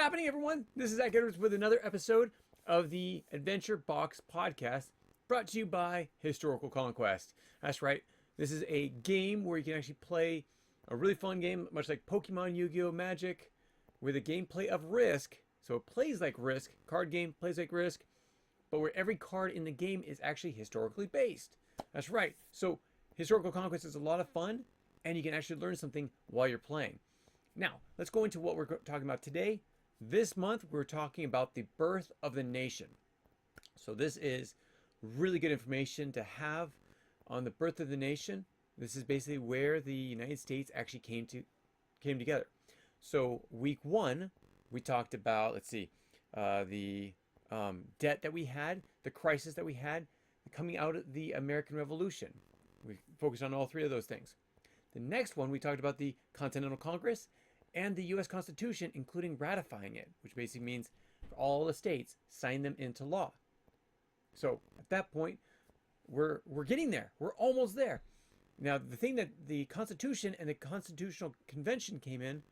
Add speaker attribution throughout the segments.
Speaker 1: happening, everyone? This is Zach Edwards with another episode of the Adventure Box podcast brought to you by Historical Conquest. That's right. This is a game where you can actually play a really fun game, much like Pokemon, Yu-Gi-Oh! Magic, with a gameplay of Risk. So it plays like Risk. Card game plays like Risk, but where every card in the game is actually historically based. That's right. So Historical Conquest is a lot of fun, and you can actually learn something while you're playing. Now, let's go into what we're talking about today. This month, we're talking about the birth of the nation. So this is really good information to have on the birth of the nation. This is basically where the United States actually came together. So week one, we talked about, the debt that we had, the crisis that we had coming out of the American Revolution. We focused on all three of those things. The next one, we talked about the Continental Congress and the U.S. Constitution, including ratifying it, which basically means all the states sign them into law. So at that point, we're getting there. We're almost there. Now, the thing that the Constitution and the Constitutional Convention came in,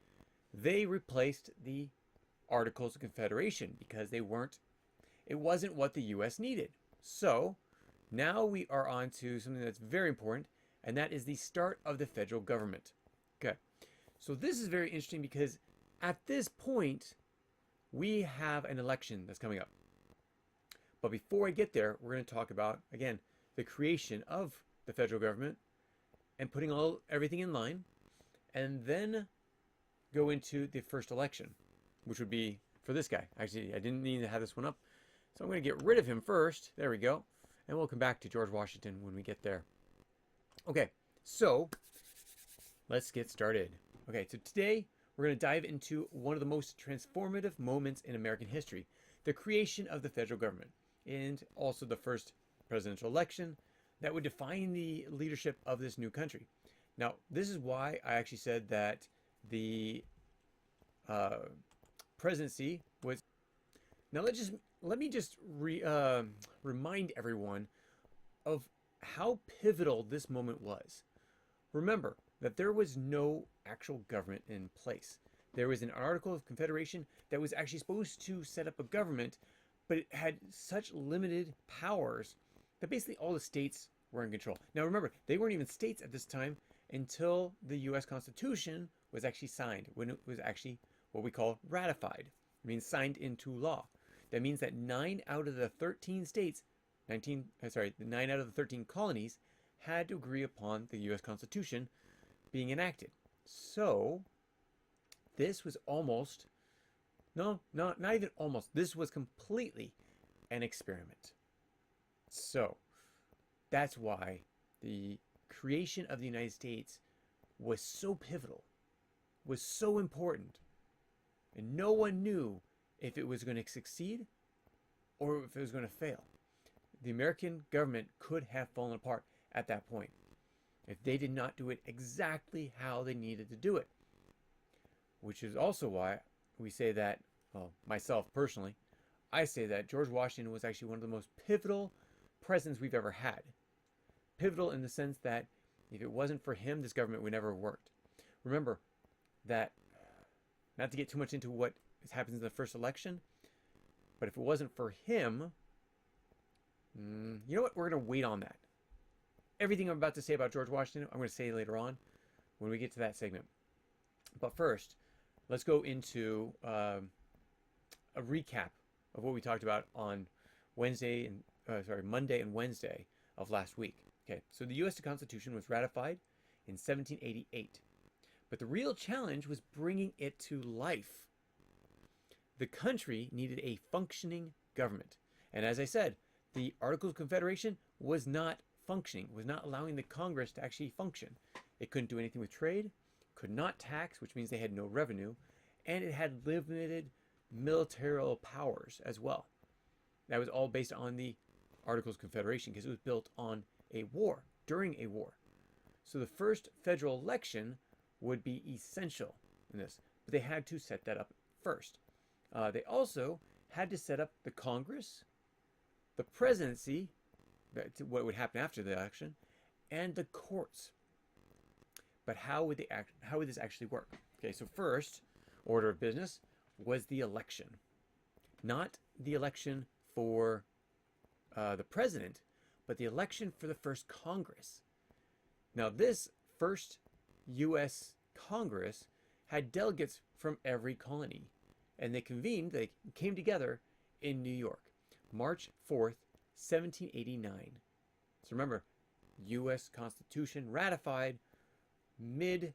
Speaker 1: they replaced the Articles of Confederation because it wasn't what the U.S. needed. So now we are on to something that's very important, and that is the start of the federal government. Okay. So this is very interesting because at this point, we have an election that's coming up. But before I get there, we're going to talk about, again, the creation of the federal government and putting everything in line, and then go into the first election, which would be for this guy. Actually, I didn't need to have this one up, so I'm going to get rid of him first. There we go. And we'll come back to George Washington when we get there. Okay, so let's get started. Okay, so today we're going to dive into one of the most transformative moments in American history, the creation of the federal government, and also the first presidential election that would define the leadership of this new country. Now, this is why I actually said that the presidency was... Now, let me just remind everyone of how pivotal this moment was. Remember that there was no actual government in place. There was an Article of Confederation that was actually supposed to set up a government, but it had such limited powers that basically all the states were in control. Now remember, they weren't even states at this time until the U.S. Constitution was actually signed, when it was actually what we call ratified. It means signed into law. That means that 9 out of the 13 states, 9 out of the 13 colonies had to agree upon the U.S. Constitution being enacted. So this was almost, not even almost, this was completely an experiment. So that's why the creation of the United States was so pivotal, was so important, and no one knew if it was going to succeed or if it was going to fail. The American government could have fallen apart at that point if they did not do it exactly how they needed to do it. Which is also why we say that, well, myself personally, I say that George Washington was actually one of the most pivotal presidents we've ever had. Pivotal in the sense that if it wasn't for him, this government would never have worked. Remember that, not to get too much into what happens in the first election, but if it wasn't for him, you know what? We're going to wait on that. Everything I'm about to say about George Washington, I'm going to say later on when we get to that segment. But first, let's go into a recap of what we talked about on Monday and Wednesday of last week. Okay, so the U.S. Constitution was ratified in 1788, but the real challenge was bringing it to life. The country needed a functioning government, and as I said, the Articles of Confederation was not functioning, was not allowing the Congress to actually function. It couldn't do anything with trade, could not tax, which means they had no revenue, and it had limited military powers as well. That was all based on the Articles of Confederation because it was built on a war, during a war. So the first federal election would be essential in this, but they had to set that up first. They also had to set up the Congress, the presidency, what would happen after the election, and the courts. But how would this actually work? Okay, so first order of business was the election. Not the election for the president, but the election for the first Congress. Now, this first U.S. Congress had delegates from every colony, and they came together in New York, March 4th, 1789. So remember, U.S. Constitution ratified mid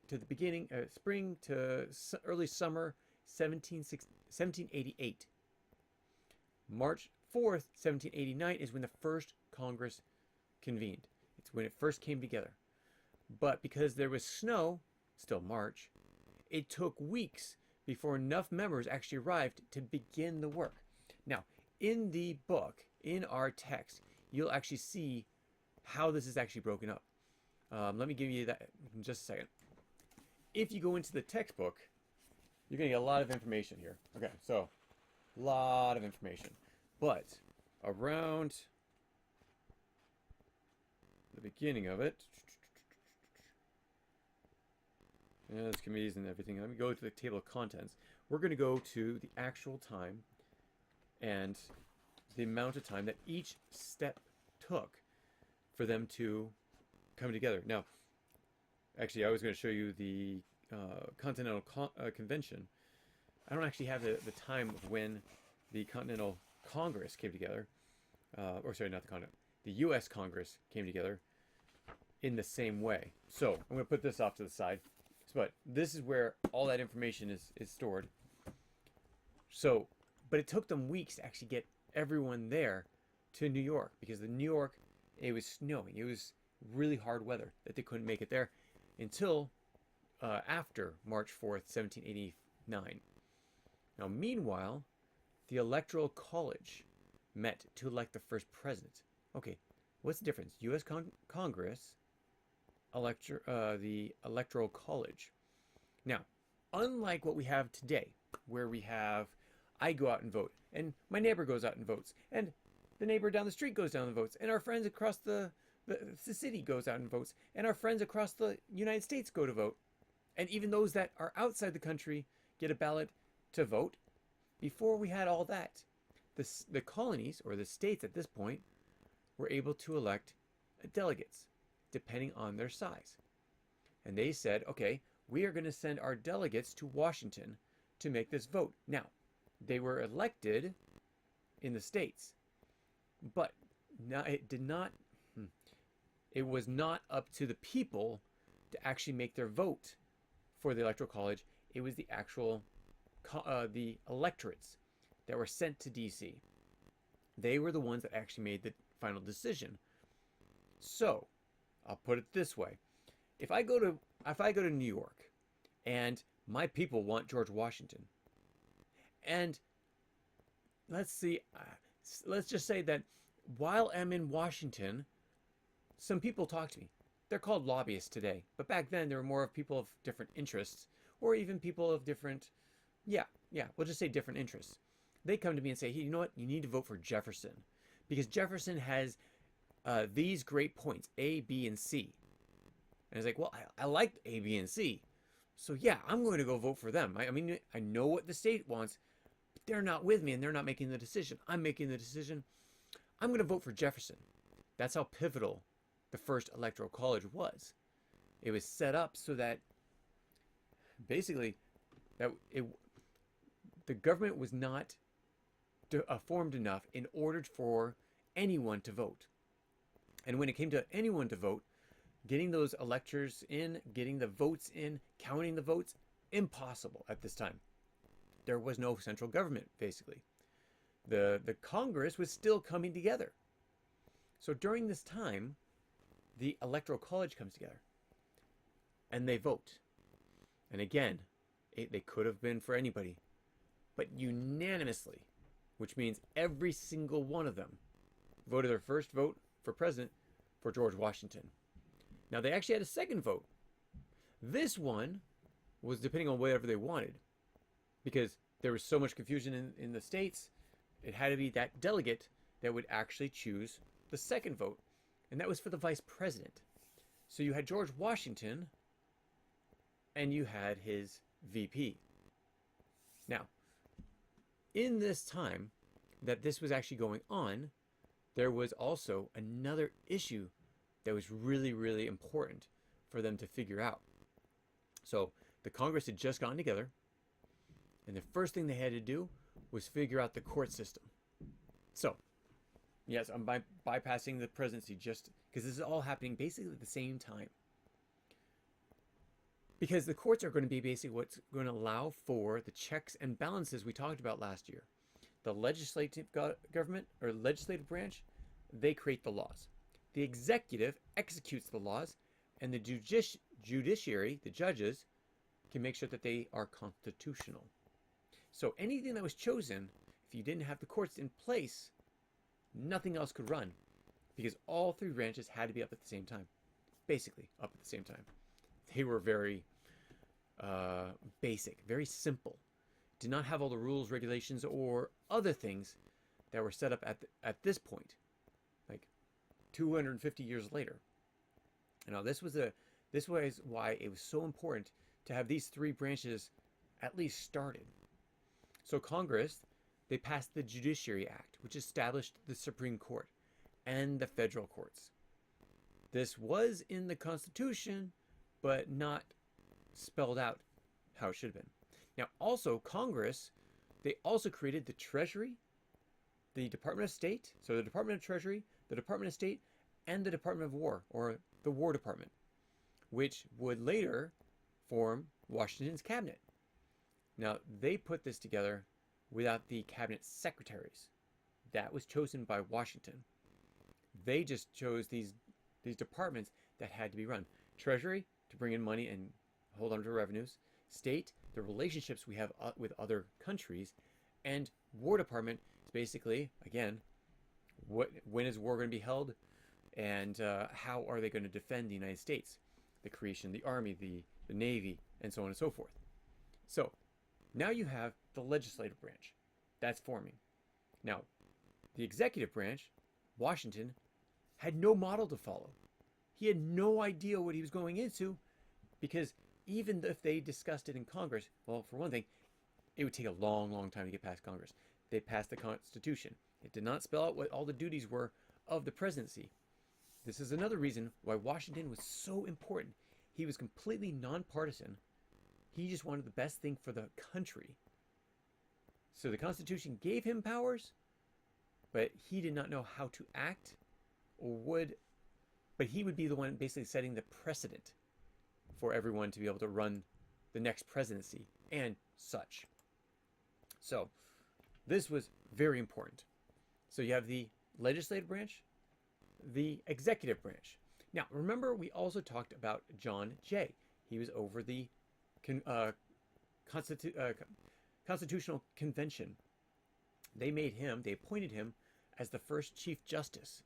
Speaker 1: to the beginning, spring to early summer 1788. March 4th, 1789 is when the first Congress convened. It's when it first came together. But because there was snow, still March, it took weeks before enough members actually arrived to begin the work. Now, in the book, in our text, you'll actually see how this is actually broken up. Let me give you that in just a second. If you go into the textbook, you're going to get a lot of information here. Okay, so a lot of information. But around the beginning of it, there's committees and everything. Let me go to the table of contents. We're going to go to the actual time and the amount of time that each step took for them to come together. Now, actually, I was going to show you the Continental Convention. I don't actually have the time of when the Continental Congress came together. Or sorry, not the Continental. The U.S. Congress came together in the same way. So I'm going to put this off to the side. But this is where all that information is stored. So, but it took them weeks to actually get everyone there to New York, because in New York, it was snowing. It was really hard weather that they couldn't make it there until after March 4th, 1789. Now, meanwhile, the Electoral College met to elect the first president. Okay, what's the difference? U.S. Congress, the Electoral College. Now, unlike what we have today, where I go out and vote, and my neighbor goes out and votes, and the neighbor down the street goes down and votes, and our friends across the city goes out and votes, and our friends across the United States go to vote, and even those that are outside the country get a ballot to vote. Before we had all that, the colonies, or the states at this point, were able to elect delegates, depending on their size. And they said, okay, we are going to send our delegates to Washington to make this vote. Now, they were elected in the states, but it was not up to the people to actually make their vote for the Electoral College. It was the actual the electorates that were sent to D.C. They were the ones that actually made the final decision. So, I'll put it this way: if I go to New York, and my people want George Washington, and let's just say that while I'm in Washington, some people talk to me. They're called lobbyists today, but back then there were more of people of different interests, or even people of different, we'll just say different interests. They come to me and say, hey, you know what? You need to vote for Jefferson, because Jefferson has these great points, A, B, and C. And it's like, well, I like A, B, and C. So yeah, I'm going to go vote for them. I mean, I know what the state wants, but they're not with me and they're not making the decision. I'm making the decision. I'm going to vote for Jefferson. That's how pivotal the first Electoral College was. It was set up so that basically the government was not formed enough in order for anyone to vote. And when it came to anyone to vote, getting those electors in, getting the votes in, counting the votes, impossible at this time. There was no central government, basically. The Congress was still coming together. So during this time, the Electoral College comes together. And they vote. And again, they could have been for anybody. But unanimously, which means every single one of them voted their first vote for president for George Washington. Now, they actually had a second vote. This one was depending on whatever they wanted, because there was so much confusion in the states. It had to be that delegate that would actually choose the second vote, and that was for the vice president. So you had George Washington, and you had his VP. Now, in this time that this was actually going on, there was also another issue that was really, really important for them to figure out. So the Congress had just gotten together, and the first thing they had to do was figure out the court system. So, yes, I'm bypassing the presidency just because this is all happening basically at the same time. Because the courts are going to be basically what's going to allow for the checks and balances we talked about last year. The legislative government, or legislative branch, they create the laws. The executive executes the laws, and the judiciary, the judges, can make sure that they are constitutional. So anything that was chosen, if you didn't have the courts in place, nothing else could run, because all three branches had to be up at the same time. Basically, up at the same time. They were very basic, very simple. Did not have all the rules, regulations, or other things that were set up at this point, like 250 years later. Now, this was why it was so important to have these three branches at least started. So Congress, they passed the Judiciary Act, which established the Supreme Court and the federal courts. This was in the Constitution, but not spelled out how it should have been. Now, also, Congress, they also created the Treasury, the Department of State, so the Department of Treasury, the Department of State, and the Department of War, or the War Department, which would later form Washington's cabinet. Now, they put this together without the cabinet secretaries. That was chosen by Washington. They just chose these departments that had to be run. Treasury, to bring in money and hold on to revenues. State, the relationships we have with other countries. And War Department is basically, again, when is war going to be held? And how are they going to defend the United States? The creation of the Army, the Navy, and so on and so forth. So, now you have the legislative branch. That's forming. Now, the executive branch, Washington, had no model to follow. He had no idea what he was going into, because even if they discussed it in Congress, well, for one thing, it would take a long, long time to get past Congress. They passed the Constitution. It did not spell out what all the duties were of the presidency. This is another reason why Washington was so important. He was completely nonpartisan. He just wanted the best thing for the country. So the Constitution gave him powers, but he did not know how to act, but he would be the one basically setting the precedent for everyone to be able to run the next presidency and such. So this was very important. So you have the legislative branch, the executive branch. Now, remember, we also talked about John Jay. He was over the Constitutional Convention. They appointed him as the first Chief Justice,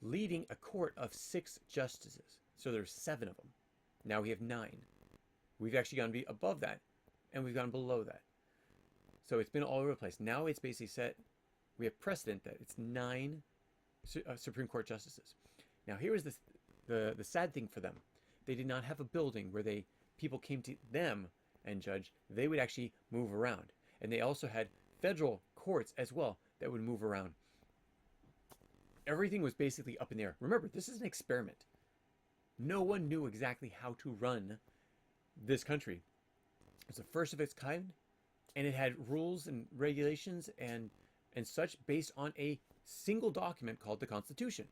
Speaker 1: leading a court of 6 justices. So there's 7 of them. Now we have 9. We've actually gone above that, and we've gone below that. So it's been all over the place. Now it's basically set, we have precedent that it's 9 Supreme Court justices. Now here is the sad thing for them. They did not have a building where people came to them and judge. They would actually move around. And they also had federal courts as well that would move around. Everything was basically up in the air. Remember, this is an experiment. No one knew exactly how to run this country. It was the first of its kind, and it had rules and regulations and such based on a single document called the Constitution.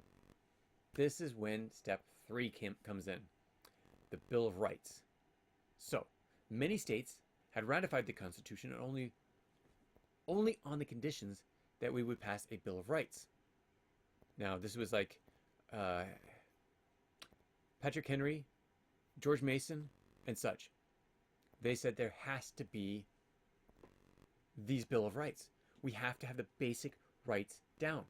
Speaker 1: This is when step 3 comes in, the Bill of Rights. So, many states had ratified the Constitution and only on the conditions that we would pass a Bill of Rights. Now, this was like Patrick Henry, George Mason, and such. They said there has to be these Bill of Rights. We have to have the basic rights down.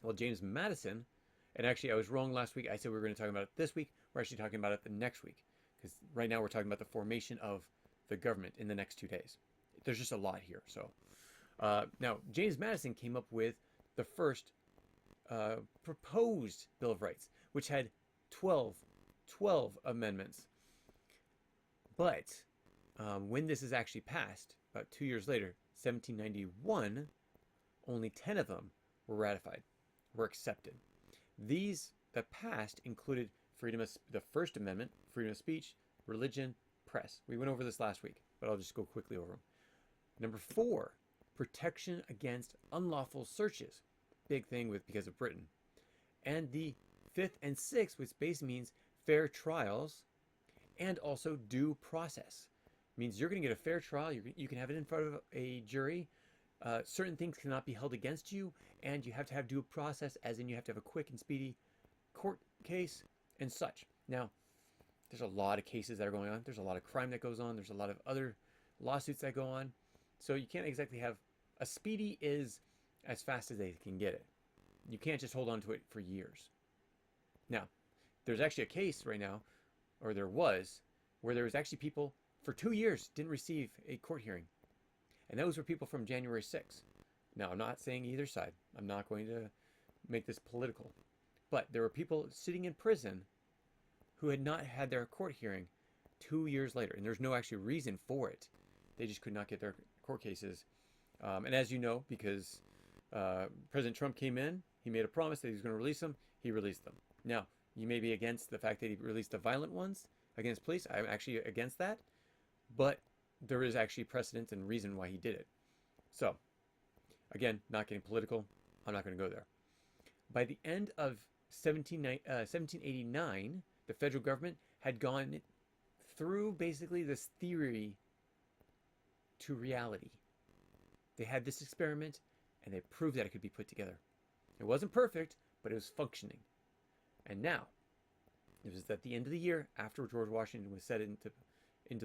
Speaker 1: Well, James Madison, and actually I was wrong last week. I said we were going to talk about it this week. We're actually talking about it the next week, because right now we're talking about the formation of the government in the next 2 days. There's just a lot here. So now James Madison came up with the first proposed Bill of Rights, which had 12 amendments. But when this is actually passed, about 2 years later, 1791, only 10 of them were ratified, were accepted. These that passed included freedom of the First Amendment, freedom of speech, religion, press. We went over this last week, but I'll just go quickly over them. Number 4, protection against unlawful searches. Big thing because of Britain. And the 5th and 6th, which basically means fair trials and also due process. Means you're going to get a fair trial. You can have it in front of a jury. Certain things cannot be held against you, and you have to have due process, as in you have to have a quick and speedy court case and such. Now, there's a lot of cases that are going on. There's a lot of crime that goes on. There's a lot of other lawsuits that go on. So you can't exactly have a speedy is as fast as they can get it. You can't just hold on to it for years. Now, there's actually a case right now, or there was, where there was actually people for 2 years didn't receive a court hearing. And those were people from January 6th. Now, I'm not saying either side. I'm not going to make this political. But there were people sitting in prison who had not had their court hearing 2 years later. And there's no actual reason for it. They just could not get their court cases. And as you know, because President Trump came in, he made a promise that he was going to release them. He released them. Now, you may be against the fact that he released the violent ones against police. I'm actually against that. But there is actually precedent and reason why he did it. So, again, not getting political. I'm not going to go there. By the end of 1789, the federal government had gone through basically this theory to reality. They had this experiment, and they proved that it could be put together. It wasn't perfect, but it was functioning. And now, it was at the end of the year, after George Washington was set into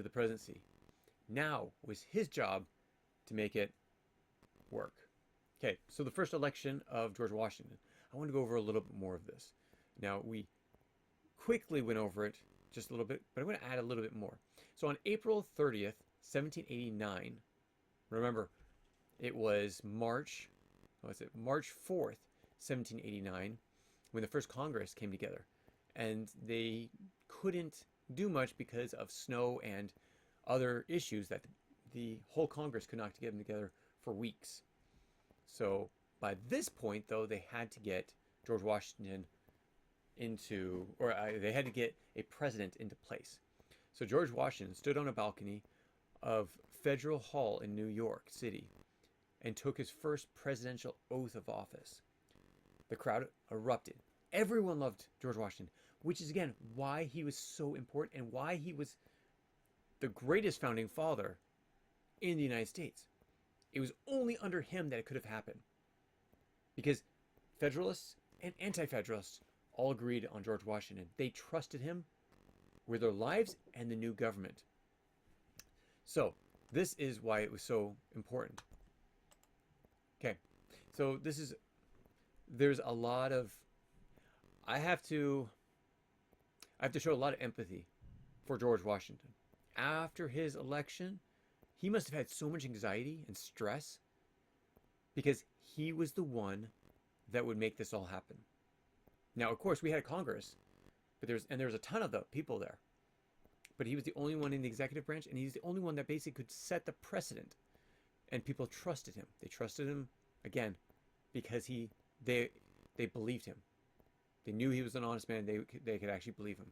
Speaker 1: the presidency. Now was his job to make it work. Okay, so the first election of George Washington. I want to go over a little bit more of this. Now, we quickly went over it just a little bit, but I'm going to add a little bit more. So on April 30th, 1789, remember, it was March 4th, 1789, when the first Congress came together. And they couldn't do much because of snow and other issues that the whole Congress could not get them together for weeks. So by this point, though, they had to get George Washington they had to get a president into place. So George Washington stood on a balcony of Federal Hall in New York City and took his first presidential oath of office. The crowd erupted. Everyone loved George Washington, which is, again, why he was so important and why he was the greatest founding father in the United States. It was only under him that it could have happened. Because Federalists and Anti-Federalists all agreed on George Washington. They trusted him with their lives and the new government. So, this is why it was so important. Okay, so there's a lot of, I have to show a lot of empathy for George Washington. After his election, he must have had so much anxiety and stress because he was the one that would make this all happen. Now, of course, we had a Congress, but there's a ton of the people there. But he was the only one in the executive branch, and he's the only one that basically could set the precedent. And people trusted him. They trusted him, again, because they believed him. They knew he was an honest man. They could actually believe him.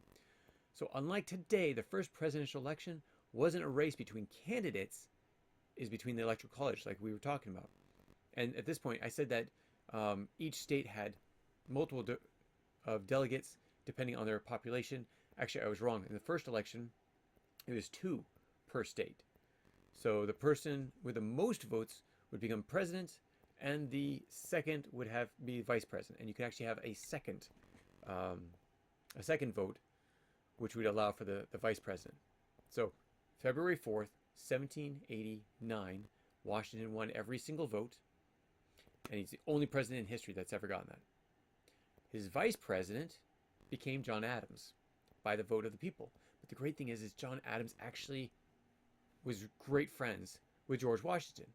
Speaker 1: So unlike today, the first presidential election wasn't a race between candidates, is between the electoral college, like we were talking about. And at this point, I said that each state had multiple of delegates depending on their population. Actually, I was wrong. In the first election, it was 2 per state. So the person with the most votes would become president, and the second would be vice president. And you could actually have a second vote, which would allow for the vice president. So February 4th, 1789, Washington won every single vote, and he's the only president in history that's ever gotten that. His vice president became John Adams by the vote of the people. But the great thing is John Adams actually was great friends with George Washington.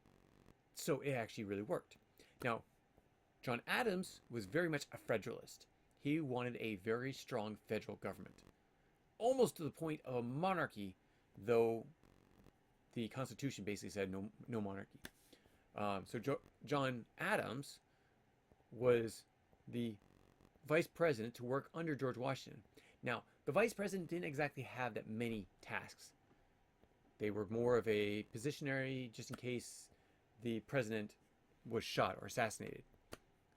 Speaker 1: So it actually really worked. Now, John Adams was very much a federalist. He wanted a very strong federal government, almost to the point of a monarchy, though the Constitution basically said no monarchy. John Adams was the vice president to work under George Washington. Now, the vice president didn't exactly have that many tasks. They were more of a positionary, just in case the president was shot or assassinated.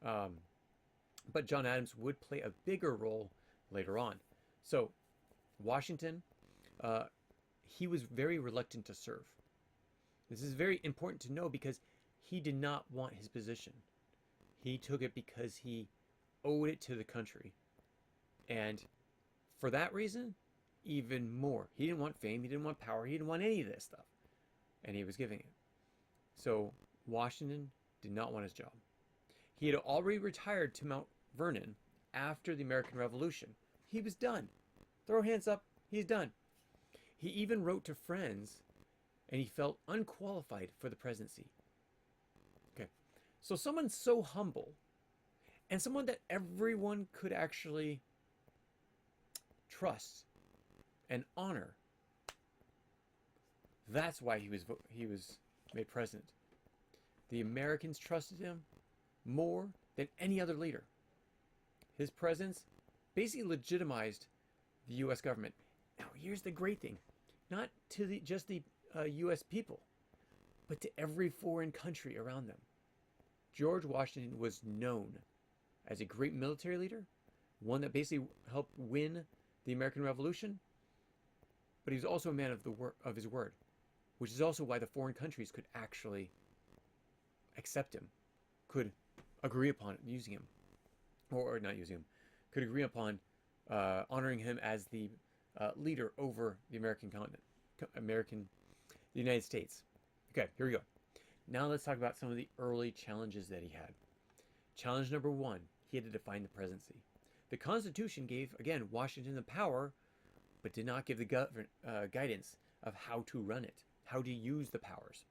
Speaker 1: But John Adams would play a bigger role later on. So, Washington, he was very reluctant to serve. This is very important to know because he did not want his position. He took it because he owed it to the country. And for that reason, even more. He didn't want fame, he didn't want power, he didn't want any of this stuff. And he was giving it. So Washington did not want his job. He had already retired to Mount Vernon after the American Revolution. He was done. Throw hands up, he's done. He even wrote to friends, and he felt unqualified for the presidency. Okay, so someone so humble, and someone that everyone could actually trust and honor. That's why he was made president. The Americans trusted him more than any other leader. His presence basically legitimized the U.S. government. Now, here's the great thing. Not to just the U.S. people, but to every foreign country around them. George Washington was known as a great military leader, one that basically helped win the American Revolution, but he was also a man of his word, which is also why the foreign countries could actually accept him, could agree upon using him, or not using him, could agree upon honoring him as the leader over the American continent, the United States. Okay, here we go. Now let's talk about some of the early challenges that he had. Challenge number one, he had to define the presidency. The Constitution gave, again, Washington the power, but did not give the guidance of how to run it, how to use the powers.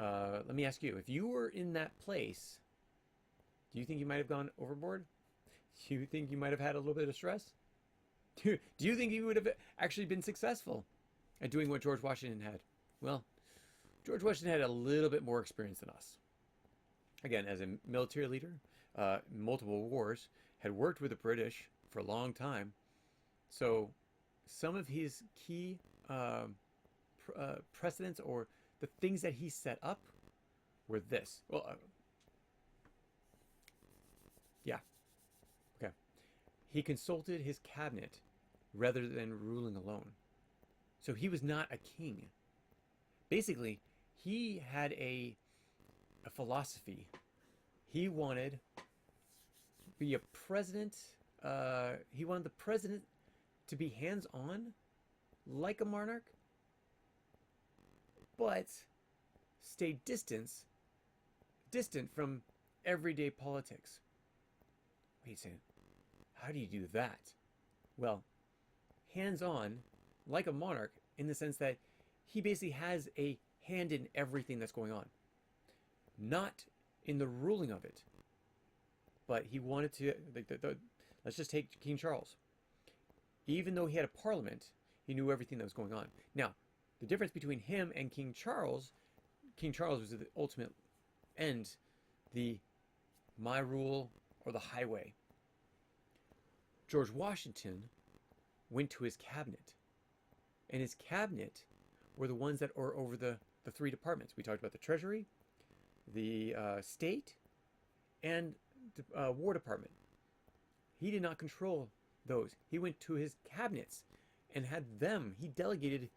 Speaker 1: Let me ask you, if you were in that place, do you think you might have gone overboard? Do you think you might have had a little bit of stress? Do you think you would have actually been successful at doing what George Washington had? Well, George Washington had a little bit more experience than us. Again, as a military leader, multiple wars, had worked with the British for a long time. So some of his key precedents or the things that he set up were this. Well, yeah. Okay. He consulted his cabinet rather than ruling alone. So he was not a king. Basically, he had a philosophy. He wanted to be a president. He wanted the president to be hands-on, like a monarch, but stay distant from everyday politics. Wait a second. How do you do that? Well, hands-on, like a monarch, in the sense that he basically has a hand in everything that's going on. Not in the ruling of it, but he wanted to, let's just take King Charles. Even though he had a parliament, he knew everything that was going on. Now, the difference between him and King Charles was the ultimate end, the my rule or the highway. George Washington went to his cabinet, and his cabinet were the ones that are over the three departments. We talked about the Treasury, the State, and the War Department. He did not control those. He went to his cabinets and had them. He delegated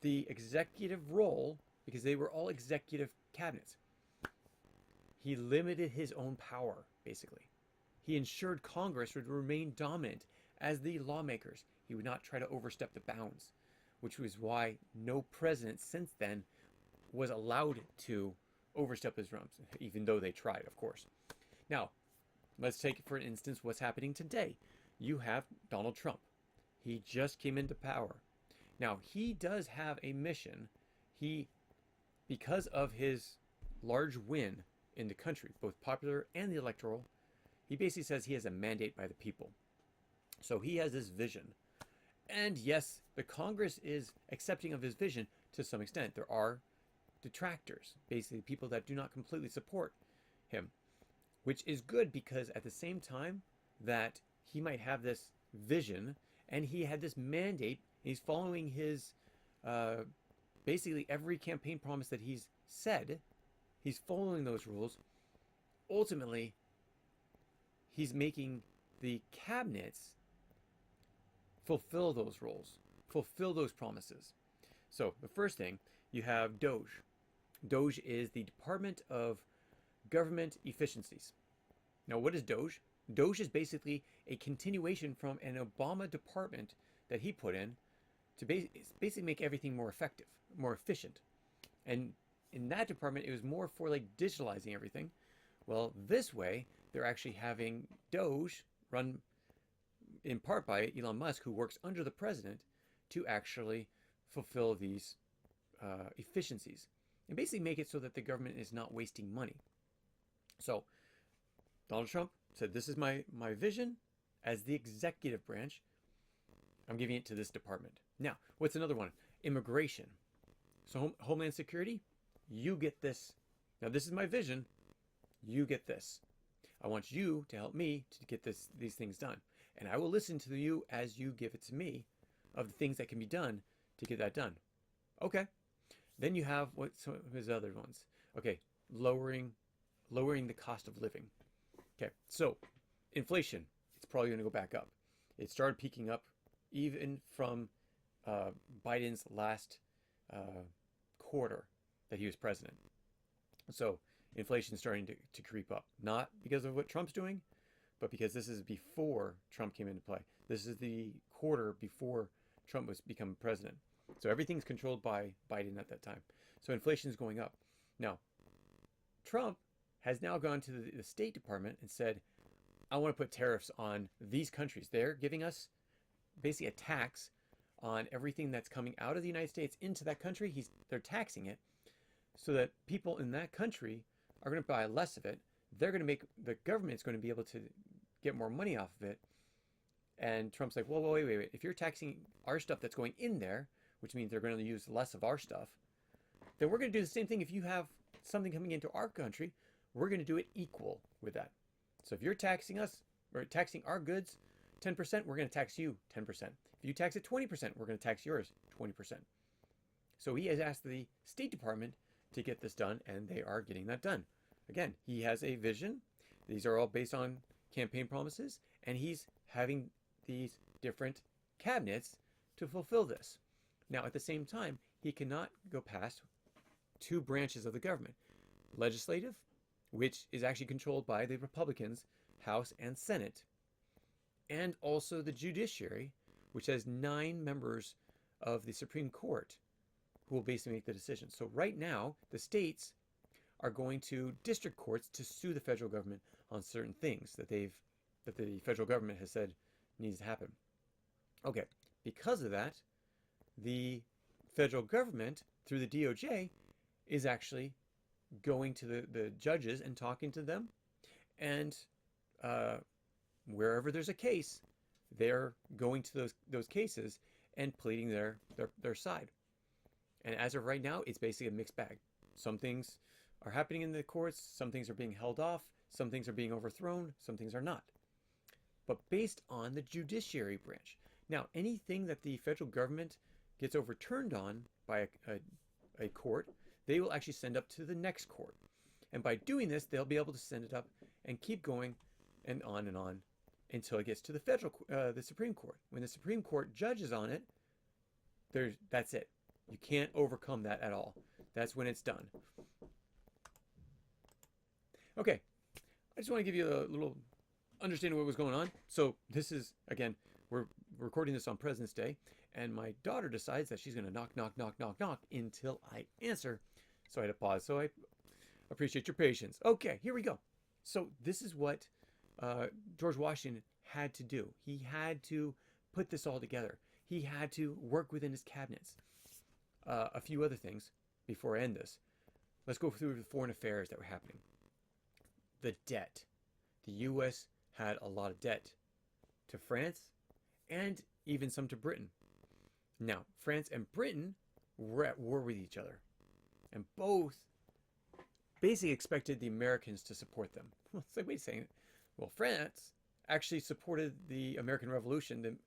Speaker 1: the executive role because they were all executive cabinets. He limited his own power, basically. He ensured Congress would remain dominant as the lawmakers. He would not try to overstep the bounds, which was why no president since then was allowed to overstep his realms, even though they tried, of course. Now, let's take, for instance, what's happening today. You have Donald Trump. He just came into power. Now, he does have a mission. Because of his large win in the country, both popular and the electoral, he basically says he has a mandate by the people. So he has this vision. And yes, the Congress is accepting of his vision to some extent. There are detractors, basically people that do not completely support him, which is good because at the same time that he might have this vision and he had this mandate, he's following his basically every campaign promise that he's said, he's following those rules. Ultimately, he's making the cabinets fulfill those roles, fulfill those promises. So the first thing, you have DOGE. DOGE is the Department of Government Efficiencies. Now, what is DOGE? DOGE is basically a continuation from an Obama department that he put in to basically make everything more effective, more efficient. And in that department, it was more for like digitalizing everything. Well, this way, they're actually having DOGE run in part by Elon Musk, who works under the president, to actually fulfill these efficiencies and basically make it so that the government is not wasting money. So Donald Trump said, this is my vision as the executive branch. I'm giving it to this department. Now, what's another one? Immigration. So Homeland Security, you get this. Now, this is my vision. You get this. I want you to help me to get these things done. And I will listen to you as you give it to me of the things that can be done to get that done. Okay. Then you have some of his other ones. Okay, lowering the cost of living. Okay, so inflation, it's probably going to go back up. It started peaking up even from Biden's last quarter that he was president. So inflation is starting to creep up, not because of what Trump's doing, but because this is before Trump came into play. This is the quarter before Trump was become president. So everything's controlled by Biden at that time. So inflation is going up. Now, Trump has now gone to the State Department and said, I want to put tariffs on these countries. They're giving us basically a tax on everything that's coming out of the United States into that country. They're taxing it so that people in that country are going to buy less of it. They're going to make, the government's going to be able to get more money off of it. And Trump's like, whoa, wait. If you're taxing our stuff that's going in there, which means they're going to use less of our stuff, then we're going to do the same thing. If you have something coming into our country, we're going to do it equal with that. So if you're taxing us, or taxing our goods 10%, we're going to tax you 10%. If you tax it 20%, we're going to tax yours 20%. So he has asked the State Department to get this done, and they are getting that done. Again, he has a vision. These are all based on campaign promises, and he's having these different cabinets to fulfill this. Now, at the same time, he cannot go past two branches of the government. Legislative, which is actually controlled by the Republicans, House and Senate, and also the judiciary, which has 9 members of the Supreme Court who will basically make the decision. So right now, the states are going to district courts to sue the federal government on certain things that the federal government has said needs to happen. Okay, because of that, the federal government, through the DOJ, is actually going to the judges and talking to them. And wherever there's a case, they're going to those cases and pleading their side. And as of right now, it's basically a mixed bag. Some things are happening in the courts, some things are being held off, some things are being overthrown, some things are not. But based on the judiciary branch. Now, anything that the federal government gets overturned on by a court, they will actually send up to the next court. And by doing this, they'll be able to send it up and keep going and on until it gets to the Supreme Court. When the Supreme Court judges on it, that's it. You can't overcome that at all. That's when it's done. Okay, I just want to give you a little understanding of what was going on. So this is, again, we're recording this on President's Day, and my daughter decides that she's going to knock until I answer. So I had to pause. So I appreciate your patience. Okay, here we go. So this is what George Washington had to do. He had to put this all together. He had to work within his cabinets. A few other things before I end this. Let's go through the foreign affairs that were happening. The debt. The U.S. had a lot of debt to France and even some to Britain. Now, France and Britain were at war with each other. And both basically expected the Americans to support them. Well, it's like, wait a second. Well, France actually supported the American Revolution,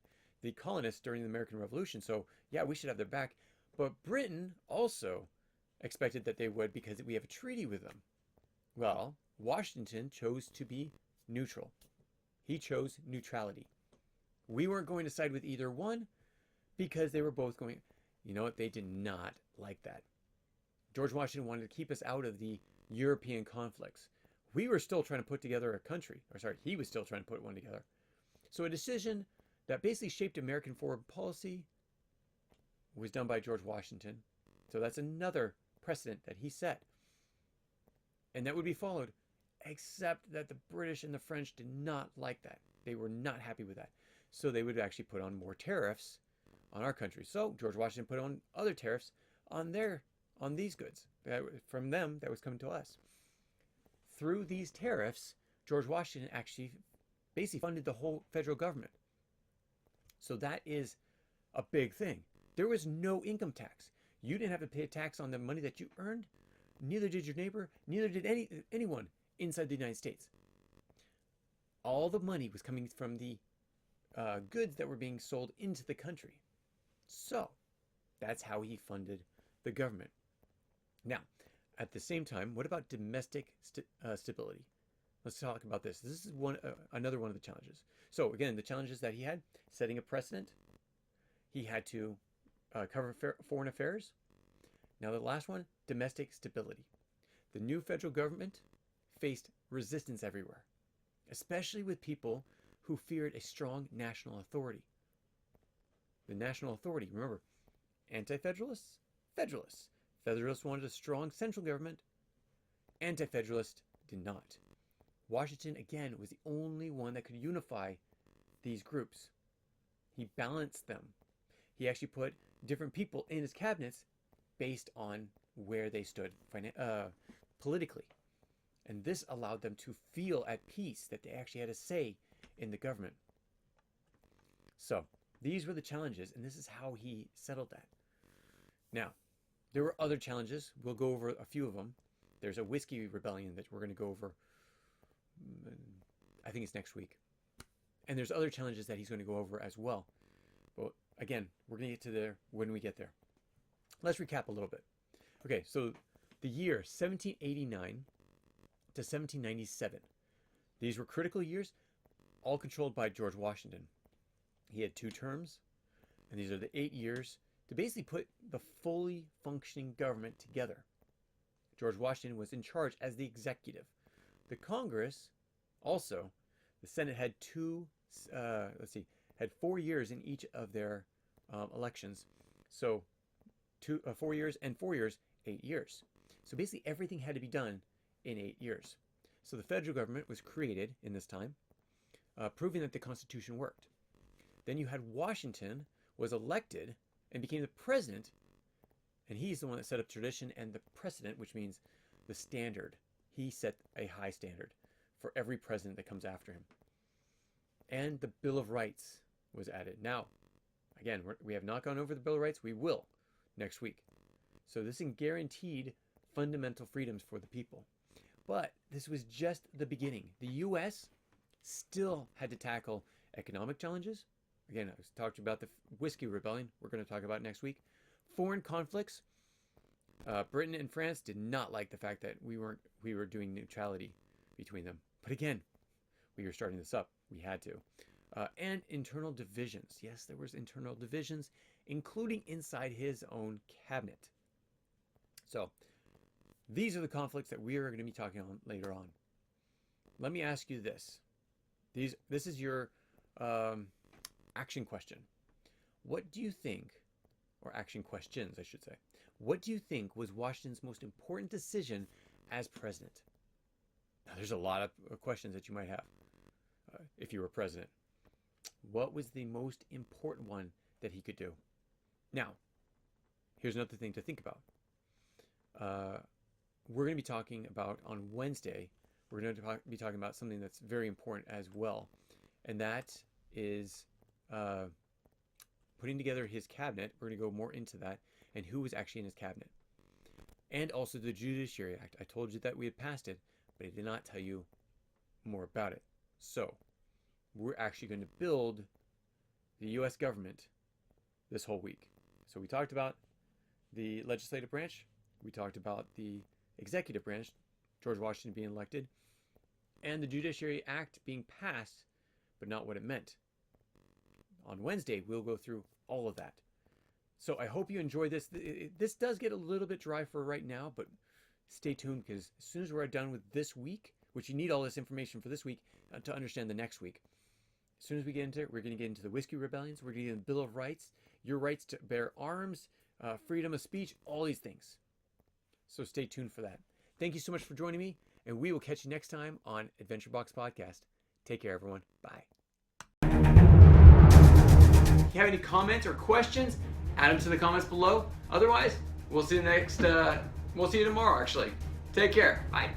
Speaker 1: the colonists during the American Revolution. So, yeah, we should have their back. But Britain also expected that they would because we have a treaty with them. Well, Washington chose to be neutral. He chose neutrality. We weren't going to side with either one because they were both going, you know what, they did not like that. George Washington wanted to keep us out of the European conflicts. We were still trying to put together a country, or sorry, he was still trying to put one together. So a decision that basically shaped American foreign policy was done by George Washington. So that's another precedent that he set. And that would be followed, except that the British and the French did not like that. They were not happy with that. So they would actually put on more tariffs on our country. So George Washington put on other tariffs on these goods from them that was coming to us. Through these tariffs, George Washington actually basically funded the whole federal government. So that is a big thing. There was no income tax. You didn't have to pay a tax on the money that you earned. Neither did your neighbor. Neither did anyone inside the United States. All the money was coming from the goods that were being sold into the country. So that's how he funded the government. Now, at the same time, what about domestic stability? Let's talk about this. This is another one of the challenges. So again, the challenges that he had: setting a precedent. He had to cover foreign affairs. Now the last one, domestic stability. The new federal government faced resistance everywhere, especially with people who feared a strong national authority. The national authority, remember, anti-federalists, federalists. Federalists wanted a strong central government. Anti-federalists did not. Washington, again, was the only one that could unify these groups. He balanced them. He actually put different people in his cabinets based on where they stood politically. And this allowed them to feel at peace that they actually had a say in the government. So these were the challenges, and this is how he settled that. Now, there were other challenges. We'll go over a few of them. There's a whiskey rebellion that we're going to go over. I think it's next week. And there's other challenges that he's going to go over as well. But again, we're going to get to there when we get there. Let's recap a little bit. Okay, so the year 1789 to 1797. These were critical years, all controlled by George Washington. He had 2 terms, and these are the 8 years to basically put the fully functioning government together. George Washington was in charge as the executive. The Congress, also, the Senate had had 4 years in each of their elections. So 4 years and 4 years, 8 years. So basically everything had to be done in 8 years. So the federal government was created in this time, proving that the Constitution worked. Then you had Washington was elected and became the president, and he's the one that set up tradition and the precedent, which means the standard. He set a high standard for every president that comes after him. And the Bill of Rights was added. Now, again, we have not gone over the Bill of Rights. We will next week. So this guaranteed fundamental freedoms for the people. But this was just the beginning. The U.S. still had to tackle economic challenges. Again, I was talking about the whiskey rebellion. We're going to talk about next week. Foreign conflicts. Britain and France did not like the fact that we were doing neutrality between them. But again, we were starting this up. We had to. And internal divisions. Yes, there was internal divisions, including inside his own cabinet. So these are the conflicts that we are going to be talking on later on. Let me ask you this. This is your action question. What do you think, or action questions, I should say, what do you think was Washington's most important decision as president? Now, there's a lot of questions that you might have if you were president. What was the most important one that he could do? Now, here's another thing to think about. We're going to be talking about on Wednesday, we're going to be talking about something that's very important as well. And that is putting together his cabinet. We're going to go more into that and who was actually in his cabinet. and also the Judiciary Act. I told you that we had passed it, but I did not tell you more about it. So we're actually going to build the U.S. government this whole week. So we talked about the legislative branch. We talked about the executive branch, George Washington being elected, and the Judiciary Act being passed, but not what it meant. On Wednesday, we'll go through all of that. So I hope you enjoy this. This does get a little bit dry for right now, but stay tuned, because as soon as we're done with this week, which you need all this information for this week to understand the next week. As soon as we get into it, we're going to get into the Whiskey Rebellions. We're going to get into the Bill of Rights, your rights to bear arms, freedom of speech, all these things. So stay tuned for that. Thank you so much for joining me, and we will catch you next time on Adventure Box Podcast. Take care, everyone. Bye. If you have any comments or questions, add them to the comments below. Otherwise, we'll see you tomorrow, actually. Take care. Bye.